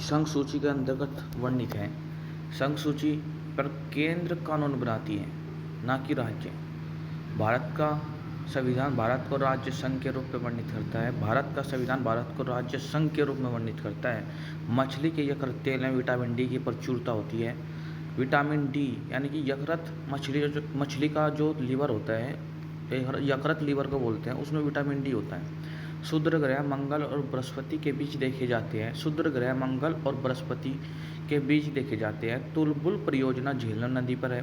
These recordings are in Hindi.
संघ सूची के अंतर्गत वर्णित है। संघ सूची पर केंद्र कानून बनाती है, ना कि राज्य। भारत का संविधान भारत को राज्य संघ के रूप में वर्णित करता है। भारत का संविधान भारत को राज्य संघ के रूप में वर्णित करता है। मछली के यकृत तेल में विटामिन डी की प्रचुरता होती है। विटामिन डी यानी कि यकृत मछली का जो लीवर होता है, यकृत लीवर को बोलते हैं, उसमें विटामिन डी होता है। क्षुद्र ग्रह मंगल और बृहस्पति के बीच देखे जाते हैं। क्षुद्र ग्रह मंगल और बृहस्पति के बीच देखे जाते हैं। तुलबुल परियोजना झेलम नदी पर है।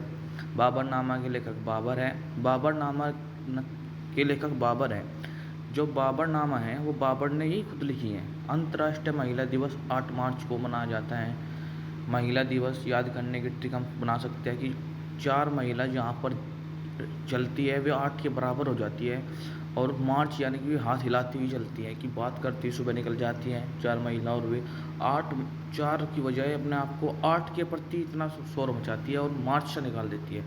बाबरनामा के लेखक बाबर है। बाबरनामा के लेखक बाबर है। जो बाबरनामा है वो बाबर ने ही खुद लिखी है। अंतर्राष्ट्रीय महिला दिवस 8 मार्च को मनाया जाता है। महिला दिवस याद करने की ट्रिक हम बना सकते हैं कि 4 महिला जहाँ पर चलती है वे 8 के बराबर हो जाती है, और मार्च यानी कि हाथ हिलाती हुई चलती है, कि बात करती सुबह निकल जाती हैं 4 महिला, और वे 8 4 की बजाय अपने आप को 8 के प्रति इतना शोर मचाती है और मार्च से निकाल देती है।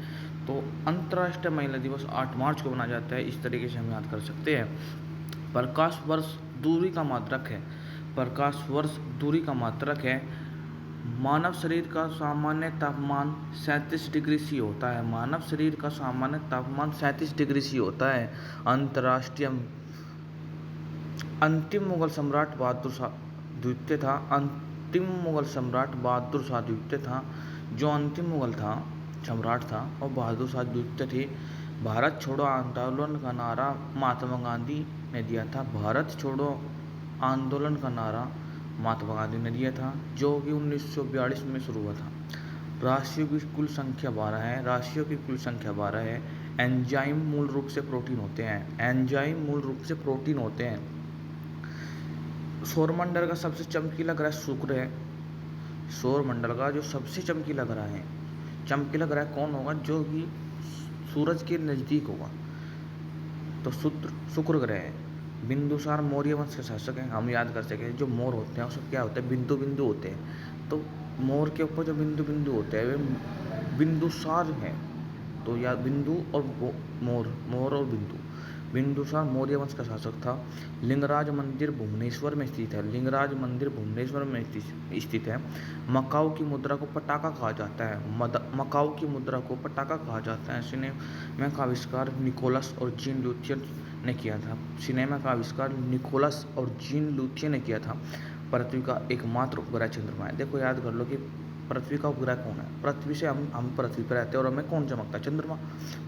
तो अंतर्राष्ट्रीय महिला दिवस 8 मार्च को मनाया जाता है। इस तरीके से हम याद कर सकते हैं। प्रकाश वर्ष दूरी का मात्रक है। प्रकाश वर्ष दूरी का मात्रक है। मानव शरीर का सामान्य तापमान 37 डिग्री सी होता है। मानव शरीर का सामान्य तापमान 37 डिग्री सी होता है। अंतर्राष्ट्रीय अंतिम मुगल सम्राट बहादुर शाह द्वितीय था। अंतिम मुगल सम्राट बहादुर शाह द्वितीय था। जो अंतिम मुगल था सम्राट था और बहादुर शाह द्वितीय थे। भारत छोड़ो आंदोलन का नारा महात्मा गांधी ने दिया था। भारत छोड़ो आंदोलन का नारा महात्मा गांधी ने दिया था, जो कि 1942 में शुरू हुआ था। राशियों की कुल संख्या 12 है। राशियों की कुल संख्या 12 है। एंजाइम मूल रूप से प्रोटीन होते हैं। एंजाइम मूल रूप से प्रोटीन होते हैं। सौरमंडल का सबसे चमकीला ग्रह शुक्र है। सौरमंडल का जो सबसे चमकीला ग्रह है, चमकीला ग्रह कौन होगा? जो कि सूरज के नज़दीक होगा, तो शुक्र ग्रह है। बिंदुसार मौर्य वंश के शासक हैं, हम याद कर सकें। जो मोर होते हैं उसमें क्या होता है? बिंदु बिंदु होते हैं। तो मोर के ऊपर जो बिंदु बिंदु होते हैं वे बिंदुसार हैं। तो या बिंदु और मोर और बिंदु। बिंदुसार मौर्य वंश का शासक था। लिंगराज मंदिर भुवनेश्वर में स्थित है। लिंगराज मंदिर भुवनेश्वर में स्थित है। मकाऊ की मुद्रा को पटाखा कहा जाता है। मकाऊ की मुद्रा को पटाखा कहा जाता है। सिनेमा का आविष्कार निकोलस और जीन लूथियन ने किया था। सिनेमा का आविष्कार निकोलस और जीन लूथियन ने किया था। पृथ्वी का एकमात्र उपग्रह चंद्रमा है। देखो याद कर लो कि पृथ्वी का उपग्रह कौन है? पृथ्वी से हम पृथ्वी पर रहते हैं और हमें कौन चमकता है? चंद्रमा।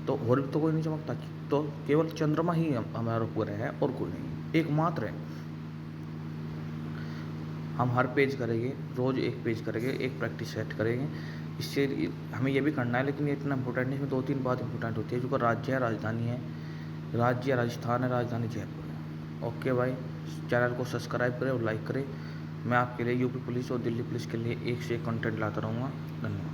तो और भी तो कोई नहीं चमकता, तो केवल चंद्रमा ही हमारा उपग्रह है और कोई नहीं, एकमात्र है। हम हर पेज करेंगे, रोज़ एक पेज करेंगे, एक प्रैक्टिस सेट करेंगे। इससे हमें ये भी करना है, लेकिन ये इतना इंपॉर्टेंट नहीं। इसमें 2-3 बात इंपॉर्टेंट होती है। जो राज्य है, राजधानी है। राज्य राजस्थान है, राजधानी जयपुर है। ओके भाई, चैनल को सब्सक्राइब करें और लाइक करें। मैं आपके लिए यूपी पुलिस और दिल्ली पुलिस के लिए एक से एक कंटेंट लाता रहूँगा। धन्यवाद।